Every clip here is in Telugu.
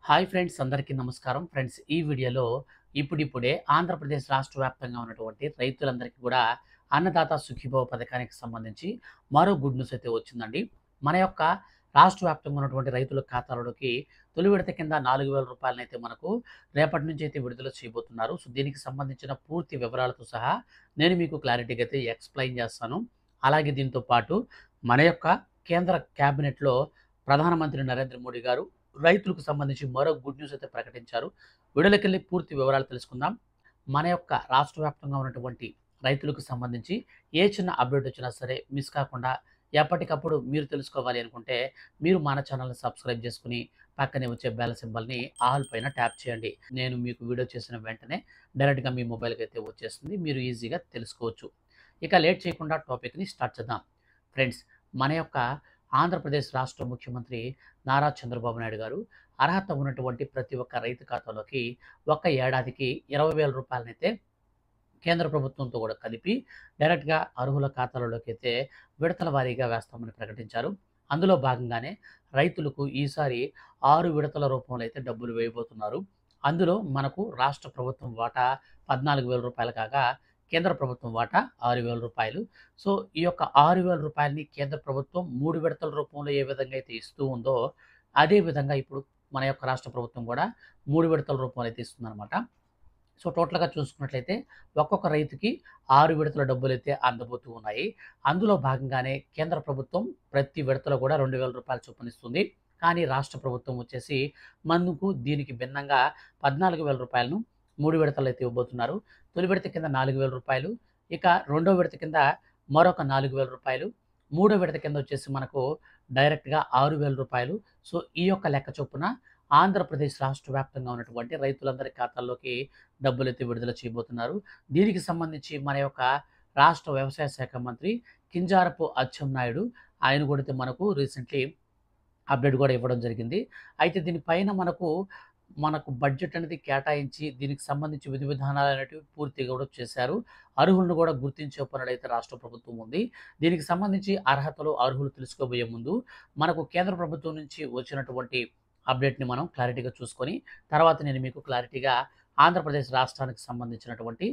హాయ్ ఫ్రెండ్స్, అందరికీ నమస్కారం. ఫ్రెండ్స్, ఈ వీడియోలో ఇప్పుడిప్పుడే ఆంధ్రప్రదేశ్ రాష్ట్ర వ్యాప్తంగా ఉన్నటువంటి రైతులందరికీ కూడా అన్నదాత సుఖీభవ పథకానికి సంబంధించి మరో గుడ్ న్యూస్ అయితే వచ్చిందండి. మన యొక్క రాష్ట్ర వ్యాప్తంగా ఉన్నటువంటి రైతుల ఖాతాలోకి తొలి విడత కింద 4,000 రూపాయలనైతే మనకు రేపటి నుంచి అయితే విడుదల చేయబోతున్నారు. సో దీనికి సంబంధించిన పూర్తి వివరాలతో సహా నేను మీకు క్లారిటీగా అయితే ఎక్స్ప్లెయిన్ చేస్తాను. అలాగే దీంతో పాటు మన యొక్క కేంద్ర క్యాబినెట్లో ప్రధానమంత్రి నరేంద్ర మోడీ గారు రైతులకు సంబంధించి మరో గుడ్ న్యూస్ అయితే ప్రకటించారు. వీడియోలోకెళ్ళి పూర్తి వివరాలు తెలుసుకుందాం. మన యొక్క రాష్ట్ర వ్యాప్తంగా ఉన్నటువంటి రైతులకు సంబంధించి ఏ చిన్న అప్డేట్ వచ్చినా సరే మిస్ కాకుండా ఎప్పటికప్పుడు మీరు తెలుసుకోవాలి అనుకుంటే మీరు మన ఛానల్ని సబ్స్క్రైబ్ చేసుకుని పక్కనే వచ్చే బెల్ సింబల్ని ఆల్ పైన ట్యాప్ చేయండి. నేను మీకు వీడియో చేసిన వెంటనే డైరెక్ట్గా మీ మొబైల్కి అయితే వచ్చేస్తుంది. మీరు ఈజీగా తెలుసుకోవచ్చు. ఇక లేట్ చేయకుండా టాపిక్ని స్టార్ట్ చేద్దాం. ఫ్రెండ్స్, మన యొక్క ఆంధ్రప్రదేశ్ రాష్ట్ర ముఖ్యమంత్రి నారా చంద్రబాబు నాయుడు గారు అర్హత ఉన్నటువంటి ప్రతి ఒక్క రైతు ఖాతాలోకి ఒక ఏడాదికి 20,000 రూపాయలనైతే కేంద్ర ప్రభుత్వంతో కూడా కలిపి డైరెక్ట్గా అర్హుల ఖాతాలలోకి అయితే విడతల వారీగా వేస్తామని ప్రకటించారు. అందులో భాగంగానే రైతులకు ఈసారి 6 విడతల రూపంలో అయితే డబ్బులు వేయబోతున్నారు. అందులో మనకు రాష్ట్ర ప్రభుత్వం వాటా 14,000 రూపాయలు కాగా కేంద్ర ప్రభుత్వం వాటా 6,000 రూపాయలు. సో ఈ యొక్క 6,000 రూపాయలని కేంద్ర ప్రభుత్వం 3 విడతల రూపంలో ఏ విధంగా అయితే ఇస్తూ ఉందో అదే విధంగా ఇప్పుడు మన యొక్క రాష్ట్ర ప్రభుత్వం కూడా 3 విడతల రూపంలో అయితే ఇస్తుందన్నమాట. సో టోటల్‌గా చూసుకున్నట్లయితే ఒక్కొక్క రైతుకి 6 విడతల డబ్బులైతే అందబోతూ ఉన్నాయి. అందులో భాగంగానే కేంద్ర ప్రభుత్వం ప్రతి విడతలో కూడా 2,000 రూపాయల చొప్పున ఇస్తుంది. కానీ రాష్ట్ర ప్రభుత్వం వచ్చేసి మనకు దీనికి భిన్నంగా 14,000 రూపాయలను 3 విడతల్లో అయితే ఇవ్వబోతున్నారు. తొలి విడత కింద 4,000 రూపాయలు, ఇక రెండో విడత కింద మరొక 4,000 రూపాయలు, మూడో విడత కింద వచ్చేసి మనకు డైరెక్ట్‌గా 6,000 రూపాయలు. సో ఈ యొక్క లెక్క చొప్పున ఆంధ్రప్రదేశ్ రాష్ట్ర వ్యాప్తంగా ఉన్నటువంటి రైతులందరి ఖాతాల్లోకి డబ్బులైతే విడుదల చేయబోతున్నారు. దీనికి సంబంధించి మన యొక్క రాష్ట్ర వ్యవసాయ శాఖ మంత్రి కింజారపు అచ్చెన్నాయుడు ఆయన కూడా అయితే మనకు రీసెంట్లీ అప్డేట్ కూడా ఇవ్వడం జరిగింది. అయితే దీనిపైన మనకు బడ్జెట్ అనేది కేటాయించి దీనికి సంబంధించి విధి విధానాలు అనేటివి పూర్తిగా కూడా చేశారు. అర్హులను కూడా గుర్తించే పనులైతే రాష్ట్ర ప్రభుత్వం ఉంది. దీనికి సంబంధించి అర్హతలు, అర్హులు తెలుసుకోబోయే ముందు మనకు కేంద్ర ప్రభుత్వం నుంచి వచ్చినటువంటి అప్డేట్‌ని మనం క్లారిటీగా చూసుకొని తర్వాత నేను మీకు క్లారిటీగా ఆంధ్రప్రదేశ్ రాష్ట్రానికి సంబంధించినటువంటి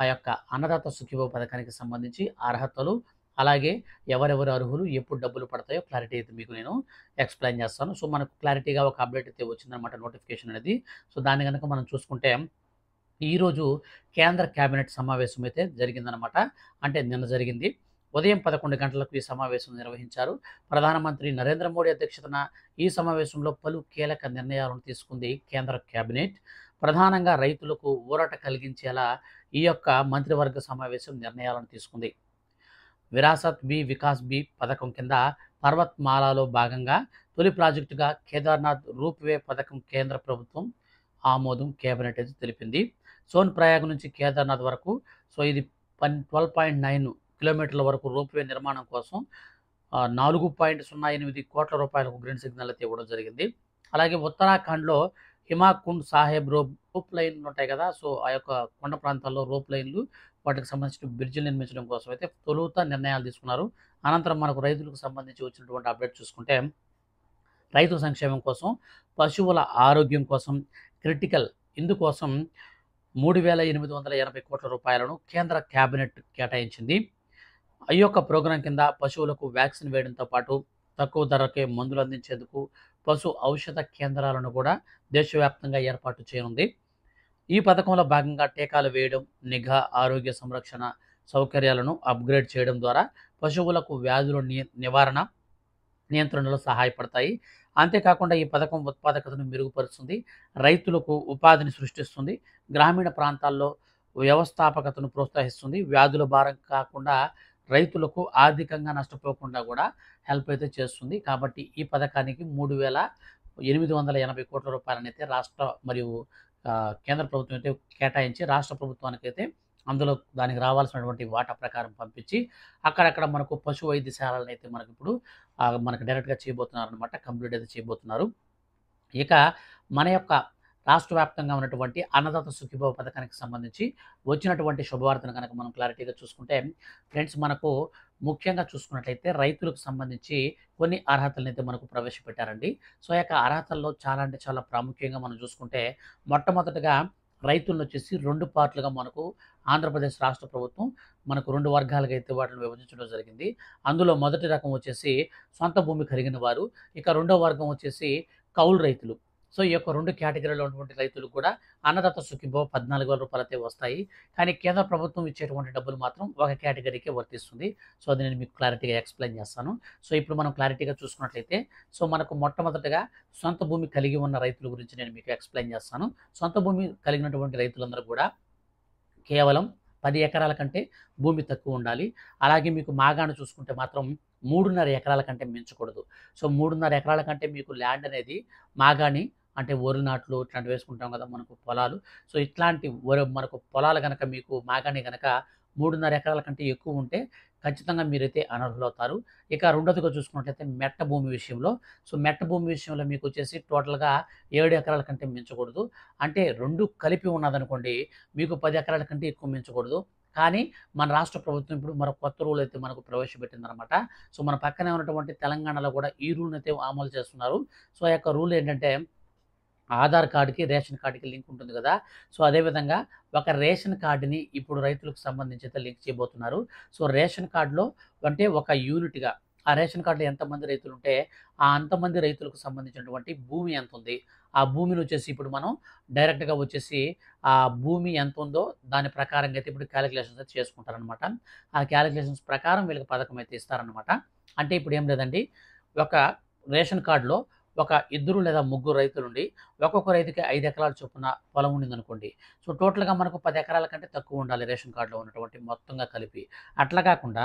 ఆ యొక్క అన్నదాత సుఖీభవ పథకానికి సంబంధించి అర్హతలు, అలాగే ఎవరెవరు అర్హులు, ఎప్పుడు డబ్బులు పడతాయో క్లారిటీ అయితే మీకు నేను ఎక్స్‌ప్లెయిన్ చేస్తాను. సో మనకు క్లారిటీగా ఒక అప్డేట్ అయితే వచ్చిందనమాట, నోటిఫికేషన్ అనేది. సో దాన్ని గనుక మనం చూసుకుంటే ఈరోజు కేంద్ర క్యాబినెట్ సమావేశం అయితే జరిగిందనమాట. అంటే నిన్న జరిగింది. ఉదయం 11 గంటలకు ఈ సమావేశం నిర్వహించారు. ప్రధానమంత్రి నరేంద్ర మోడీ అధ్యక్షతన ఈ సమావేశంలో పలు కీలక నిర్ణయాలను తీసుకుంది కేంద్ర క్యాబినెట్. ప్రధానంగా రైతులకు ఊరట కలిగించేలా ఈ యొక్క మంత్రివర్గ సమావేశం నిర్ణయాలను తీసుకుంది. విరాసత్ బి వికాస్ బి పథకం కింద పర్వత్మాలలో భాగంగా తొలి ప్రాజెక్టుగా కేదార్నాథ్ రూప్వే పథకం కేంద్ర ప్రభుత్వం ఆమోదం కేబినెట్ అయితే తెలిపింది. సోన్ ప్రయాగ్ నుంచి కేదార్నాథ్ వరకు ఇది 12.9 కిలోమీటర్ల వరకు రోప్వే నిర్మాణం కోసం 4.08 కోట్ల రూపాయలకు గ్రీన్ సిగ్నల్ అయితే ఇవ్వడం జరిగింది. అలాగే ఉత్తరాఖండ్లో హిమాకుండ్ సాహెబ్ రోప్ లైన్లు ఉంటాయి కదా. సో ఆ యొక్క కొండ ప్రాంతాల్లో రోప్ లైన్లు, వాటికి సంబంధించిన బ్రిడ్జిలు నిర్మించడం కోసం అయితే తొలుత నిర్ణయాలు తీసుకున్నారు. అనంతరం మనకు రైతులకు సంబంధించి వచ్చినటువంటి అప్డేట్ చూసుకుంటే రైతు సంక్షేమం కోసం, పశువుల ఆరోగ్యం కోసం క్రిటికల్ ఇందుకోసం 3,880 కోట్ల రూపాయలను కేంద్ర క్యాబినెట్ కేటాయించింది. ఈ యొక్క ప్రోగ్రాం కింద పశువులకు వ్యాక్సిన్ వేయడంతో పాటు తక్కువ ధరకే మందులు అందించేందుకు పశు ఔషధ కేంద్రాలను కూడా దేశవ్యాప్తంగా ఏర్పాటు చేయనుంది. ఈ పథకంలో భాగంగా టీకాలు వేయడం, నిఘా, ఆరోగ్య సంరక్షణ సౌకర్యాలను అప్గ్రేడ్ చేయడం ద్వారా పశువులకు వ్యాధుల నివారణ, నియంత్రణలో సహాయపడతాయి. అంతేకాకుండా ఈ పథకం ఉత్పాదకతను మెరుగుపరుస్తుంది, రైతులకు ఉపాధిని సృష్టిస్తుంది, గ్రామీణ ప్రాంతాల్లో వ్యవస్థాపకతను ప్రోత్సహిస్తుంది, వ్యాధుల భారం కాకుండా రైతులకు ఆర్థికంగా నష్టపోకుండా కూడా హెల్ప్ అయితే చేస్తుంది. కాబట్టి ఈ పథకానికి 3,880 కోట్ల రూపాయలనైతే రాష్ట్ర మరియు కేంద్ర ప్రభుత్వం అయితే కేటాయించి రాష్ట్ర ప్రభుత్వానికైతే అందులో దానికి రావాల్సినటువంటి వాటా ప్రకారం పంపించి అక్కడక్కడ మనకు పశు వైద్యశాలను అయితే మనకి ఇప్పుడు మనకు డైరెక్ట్గా చేయబోతున్నారనమాట, కంప్లీట్ అయితే చేయబోతున్నారు. ఇక మన యొక్క రాష్ట్ర వ్యాప్తంగా ఉన్నటువంటి అన్నదాత సుఖీభవ పథకానికి సంబంధించి వచ్చినటువంటి శుభవార్తను కనుక మనం క్లారిటీగా చూసుకుంటే ఫ్రెండ్స్, మనకు ముఖ్యంగా చూసుకున్నట్లయితే రైతులకు సంబంధించి కొన్ని అర్హతలనైతే మనకు ప్రవేశపెట్టారండి. సో, ఆ యొక్క అర్హతల్లో చాలా అంటే చాలా ప్రాముఖ్యంగా మనం చూసుకుంటే మొట్టమొదటగా రైతులనొచ్చేసి 2 పార్ట్‌లుగా మనకు ఆంధ్రప్రదేశ్ రాష్ట్ర ప్రభుత్వం మనకు 2 వర్గాలుగా అయితే వాటిని విభజించడం జరిగింది. అందులో మొదటి రకం వచ్చేసి సొంత భూమి కలిగిన వారు. ఇక రెండో వర్గం వచ్చేసి కౌలు రైతులు. సో, ఈ యొక్క 2 కేటగిరీలో ఉన్నటువంటి రైతులకు కూడా అన్నదాత సుఖీభవ రూ. 14,000 అయితే వస్తాయి. కానీ కేంద్ర ప్రభుత్వం ఇచ్చేటువంటి డబ్బులు మాత్రం ఒక కేటగిరీకే వర్తిస్తుంది. సో, అది నేను మీకు క్లారిటీగా ఎక్స్‌ప్లెయిన్ చేస్తాను. సో, ఇప్పుడు మనం క్లారిటీగా చూసుకున్నట్లయితే మనకు మొట్టమొదటగా సొంత భూమి కలిగి ఉన్న రైతుల గురించి నేను మీకు ఎక్స్‌ప్లెయిన్ చేస్తాను. సొంత భూమి కలిగినటువంటి రైతులందరూ కూడా కేవలం 10 ఎకరాల కంటే భూమి తక్కువ ఉండాలి. అలాగే మీకు మాగాణి చూసుకుంటే మాత్రం 3.5 ఎకరాల కంటే మించకూడదు. సో, 3.5 ఎకరాల కంటే మీకు ల్యాండ్ అనేది మాగాణి అంటే వరి నాట్లు ఇట్లాంటివి వేసుకుంటాం కదా మనకు పొలాలు. సో, ఇట్లాంటి మనకు పొలాలు గనక మీకు మాగాణి గనక 3.5 ఎకరాల కంటే ఎక్కువ ఉంటే ఖచ్చితంగా మీరైతే అనర్హులవుతారు. ఇక రెండోదిగా చూసుకున్నట్లయితే మెట్ట భూమి విషయంలో, సో, మెట్ట భూమి విషయంలో మీకొచ్చేసి టోటల్‌గా 7 ఎకరాల కంటే మించకూడదు. అంటే 2 కలిపి ఉన్నదనుకోండి, మీకు 10 ఎకరాల కంటే ఎక్కువ మించకూడదు. కానీ మన రాష్ట్ర ప్రభుత్వం ఇప్పుడు మరో కొత్త రూల్ అయితే మనకు ప్రవేశపెట్టిందనమాట. సో, మన పక్కనే ఉన్నటువంటి తెలంగాణలో కూడా ఈ రూల్‌నైతే అమలు చేస్తున్నారు. సో, ఆ యొక్క రూల్ ఏంటంటే ఆధార్ కార్డ్‌కి, రేషన్ కార్డ్‌కి లింక్ ఉంటుంది గదా! సో, అదేవిధంగా ఒక రేషన్ కార్డ్‌ని ఇప్పుడు రైతులకు సంబంధించి అయితే లింక్ చేయబోతున్నారు. సో, రేషన్ కార్డ్‌లో అంటే ఒక యూనిట్‌గా ఆ రేషన్ కార్డ్‌లో ఎంతమంది రైతులుంటే, ఆ అంతమంది రైతులకు సంబంధించినటువంటి భూమి ఎంతుంది, ఆ భూమినొచ్చేసి ఇప్పుడు మనం డైరెక్ట్‌గా వచ్చేసి ఆ భూమి ఎంతుందో దాని ప్రకారంగా అయితే ఇప్పుడు కాలిక్యులేషన్స్ అయితే చేసుకుంటారనమాట. ఆ కాలిక్యులేషన్స్ ప్రకారం వీళ్ళకి పథకం అయితే ఇస్తారనమాట. అంటే ఇప్పుడు ఏం లేదండి, ఒక రేషన్ కార్డ్‌లో ఒక ఇద్దరు లేదా ముగ్గురు రైతులుండి, ఒక్కొక్క రైతుకి 5 ఎకరాల చొప్పున పొలం ఉండిందనుకోండి. సో, టోటల్‌గా మనకు 10 ఎకరాల కంటే తక్కువ ఉండాలి రేషన్ కార్డ్‌లో ఉన్నటువంటి మొత్తంగా కలిపి. అట్లా కాకుండా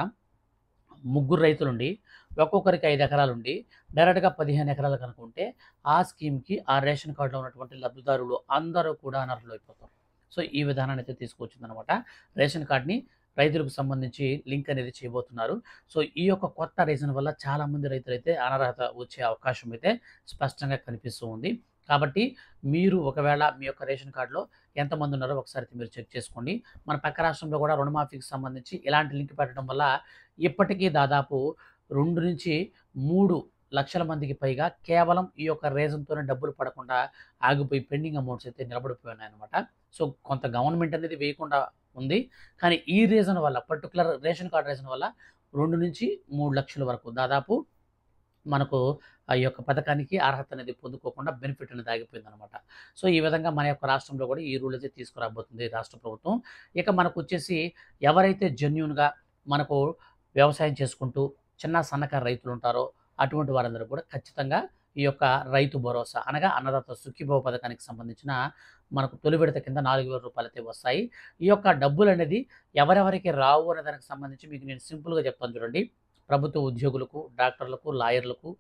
ముగ్గురు రైతులుండి, ఒక్కొక్కరికి 5 ఎకరాలుండి, డైరెక్ట్‌గా 15 ఎకరాలు కనుక ఉంటే, ఆ స్కీమ్‌కి ఆ రేషన్ కార్డ్‌లో ఉన్నటువంటి లబ్ధిదారులు అందరూ కూడా అనర్హులైపోతారు. సో, ఈ విధానాన్ని అయితే తీసుకొచ్చిందనమాట. రేషన్ కార్డ్‌ని రైతులకు సంబంధించి లింక్ అనేది చేయబోతున్నారు. సో, ఈ యొక్క కొత్త రీజన్ వల్ల చాలామంది రైతులైతే అనర్హత వచ్చే అవకాశం అయితే స్పష్టంగా కనిపిస్తూ ఉంది. కాబట్టి మీరు ఒకవేళ మీ యొక్క రేషన్ కార్డ్‌లో ఎంతమంది ఉన్నారో ఒకసారి అయితే మీరు చెక్ చేసుకోండి. మన పక్క రాష్ట్రంలో కూడా రుణమాఫీకి సంబంధించి ఇలాంటి లింక్ పెట్టడం వల్ల ఇప్పటికీ దాదాపు 2-3 లక్షల మందికి పైగా కేవలం ఈ యొక్క రీజన్‌తోనే డబ్బులు పడకుండా ఆగిపోయి పెండింగ్ అమౌంట్స్ అయితే నిలబడిపోయి ఉన్నాయన్నమాట. సో, కొంత గవర్నమెంట్ అనేది వేయకుండా ఉంది. కానీ ఈ రీజన్ వల్ల పర్టిక్యులర్ రేషన్ కార్డ్ రీజన్ వల్ల 2-3 లక్షల వరకు దాదాపు మనకు ఆ యొక్క పథకానికి అర్హత అనేది పొందుకోకుండా బెనిఫిట్ అనేది ఆగిపోయిందనమాట. సో, ఈ విధంగా మన యొక్క రాష్ట్రంలో కూడా ఈ రూల్ అయితే తీసుకురాబోతుంది రాష్ట్ర ప్రభుత్వం. ఇక మనకొచ్చేసి ఎవరైతే జెన్యూన్‌గా మనకు వ్యవసాయం చేసుకుంటూ చిన్న సన్నకారు రైతులుంటారో అటువంటి వారందరూ కూడా ఖచ్చితంగా ఈ యొక్క రైతు భరోసా అనగా అన్నదాత సుఖీభవ పథకానికి సంబంధించిన మనకు తొలి విడత కింద రూ. 4,000 అయితే వస్తాయి. ఈ యొక్క డబ్బులనేది ఎవరెవరికి రావు అనే దానికి సంబంధించి మీకు నేను సింపుల్‌గా చెప్తాను చూడండి. ప్రభుత్వ ఉద్యోగులకు, డాక్టర్లకు, లాయర్లకు,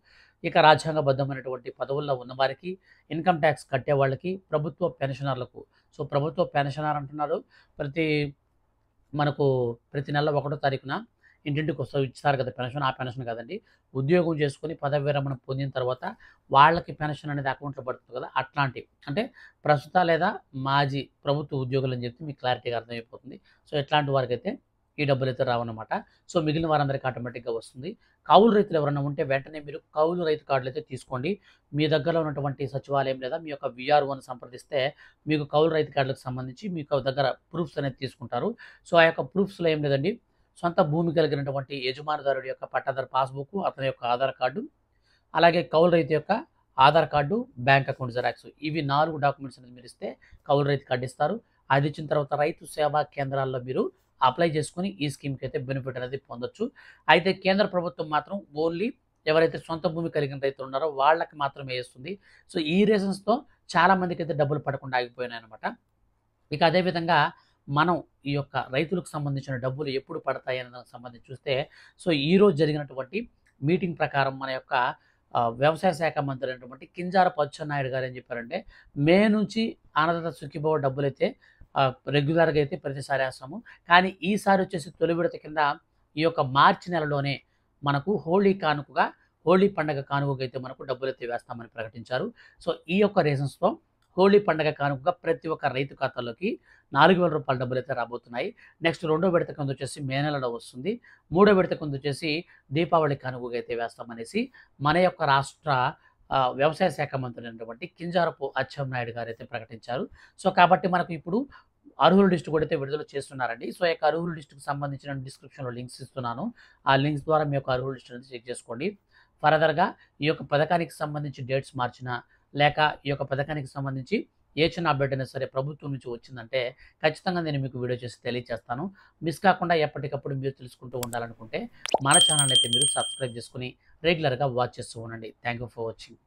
ఇక రాజ్యాంగబద్ధమైనటువంటి పదవుల్లో ఉన్నవారికి, ఇన్‌కమ్ టాక్స్ కట్టేవాళ్ళకి, ప్రభుత్వ పెన్షనర్లకు. సో, ప్రభుత్వ పెన్షనర్ అంటున్నారు. ప్రతి మనకు ప్రతి నెల 1 తారీఖున ఇంటింటికి ఇస్తారు కదా పెన్షన్. ఆ పెన్షన్ కాదండి. ఉద్యోగం చేసుకొని పదవి విరమణ పొందిన తర్వాత వాళ్ళకి పెన్షన్ అనేది అకౌంట్‌లో పడుతుంది కదా! అట్లాంటివి. అంటే ప్రస్తుత లేదా మాజీ ప్రభుత్వ ఉద్యోగులని చెప్తే మీకు క్లారిటీగా అర్థమైపోతుంది. సో, ఇట్లాంటి వారికైతే ఈ డబ్బులైతే రావన్నమాట. సో, మిగిలిన వారందరికి ఆటోమేటిక్‌గా వస్తుంది. కౌలు రైతులు ఎవరైనా ఉంటే వెంటనే మీరు కౌలు రైతు కార్డులైతే తీసుకోండి. మీ దగ్గరలో ఉన్నటువంటి సచివాలయం లేదా మీ యొక్క వీఆర్ఓని సంప్రదిస్తే మీకు కౌలు రైతు కార్డులకు సంబంధించి మీకు దగ్గర ప్రూఫ్స్ అనేది తీసుకుంటారు. సో, ఆ యొక్క ప్రూఫ్స్‌లో ఏం లేదండి, సొంత భూమి కలిగినటువంటి యజమానిదారుడి యొక్క పట్టాదారు పాస్‌బుక్, అతని యొక్క ఆధార్ కార్డు, అలాగే కౌలు రైతు యొక్క Aadhaar card, bank account xerox. ఇవి 4 డాక్యుమెంట్స్ అనేది మీరిస్తే కౌలు రైతు కార్డ్ ఇస్తారు. అది ఇచ్చిన తర్వాత రైతు సేవా కేంద్రాల్లో మీరు అప్లై చేసుకొని ఈ స్కీమ్‌కి అయితే బెనిఫిట్ అనేది పొందొచ్చు. అయితే కేంద్ర ప్రభుత్వం మాత్రం ఓన్లీ ఎవరైతే సొంత భూమి కలిగిన రైతులు ఉన్నారో వాళ్ళకి మాత్రమే ఇస్తుంది. సో, ఈ రీజన్స్‌తో చాలా మందికైతే డబ్బులు పడకుండా ఆగిపోయినాయన్నమాట. ఇక అదే విధంగా మనం ఈ యొక్క రైతులకు సంబంధించిన డబ్బులు ఎప్పుడు పడతాయి అనే దానికి సంబంధించి చూస్తే, సో, ఈరోజు జరిగినటువంటి మీటింగ్ ప్రకారం మన యొక్క వ్యవసాయ శాఖ మంత్రి అయినటువంటి కింజారపు అచ్చెన్నాయుడు గారు ఏం చెప్పారంటే, మే నుంచి అన్నదాత సుఖీభవ డబ్బులైతే రెగ్యులర్‌గా అయితే ప్రతిసారి ఏస్తాము. కానీ ఈసారి వచ్చేసి తొలి విడత కింద ఈ యొక్క మార్చి నెలలోనే మనకు హోలీ పండగ కానుకగా అయితే మనకు డబ్బులైతే వేస్తామని ప్రకటించారు. సో, ఈ యొక్క రీజన్స్‌తో హోలీ పండగ కానుకగా ప్రతి ఒక్క రైతు ఖాతాలోకి రూ. 4,000 డబ్బులైతే రాబోతున్నాయి. నెక్స్ట్ రెండో విడత కింద వచ్చేసి మే నెలలో వస్తుంది. మూడో విడత కింద వచ్చేసి దీపావళి కానుకగా అయితే వేస్తామనేసి మన యొక్క రాష్ట్ర వ్యవసాయ శాఖ మంత్రి అయినటువంటి కింజారపు అచ్చెన్నాయుడు గారైతే ప్రకటించారు. సో, కాబట్టి మనకు ఇప్పుడు అర్హుల లిస్ట్ కూడా అయితే విడుదల చేస్తున్నారండి. సో, ఈ యొక్క అర్హుల లిస్ట్‌కి సంబంధించిన డిస్క్రిప్షన్‌లో లింక్స్ ఇస్తున్నాను. ఆ లింక్స్ ద్వారా మీ యొక్క అర్హుల లిస్ట్ అనేది చెక్ చేసుకోండి. ఫర్దర్‌గా ఈ యొక్క పథకానికి సంబంధించి డేట్స్ మార్చినా, లేక ఈ యొక్క పథకానికి సంబంధించి ఏ చిన్న అప్డేట్ అయినా సరే ప్రభుత్వం నుంచి వచ్చిందంటే ఖచ్చితంగా నేను మీకు వీడియో చేసి తెలియజేస్తాను. మిస్ కాకుండా ఎప్పటికప్పుడు మీరు తెలుసుకుంటూ ఉండాలనుకుంటే మన ఛానల్ అయితే మీరు సబ్స్క్రైబ్ చేసుకొని రెగ్యులర్‌గా వాచ్ చేస్తూ ఉండండి. Thank you for watching.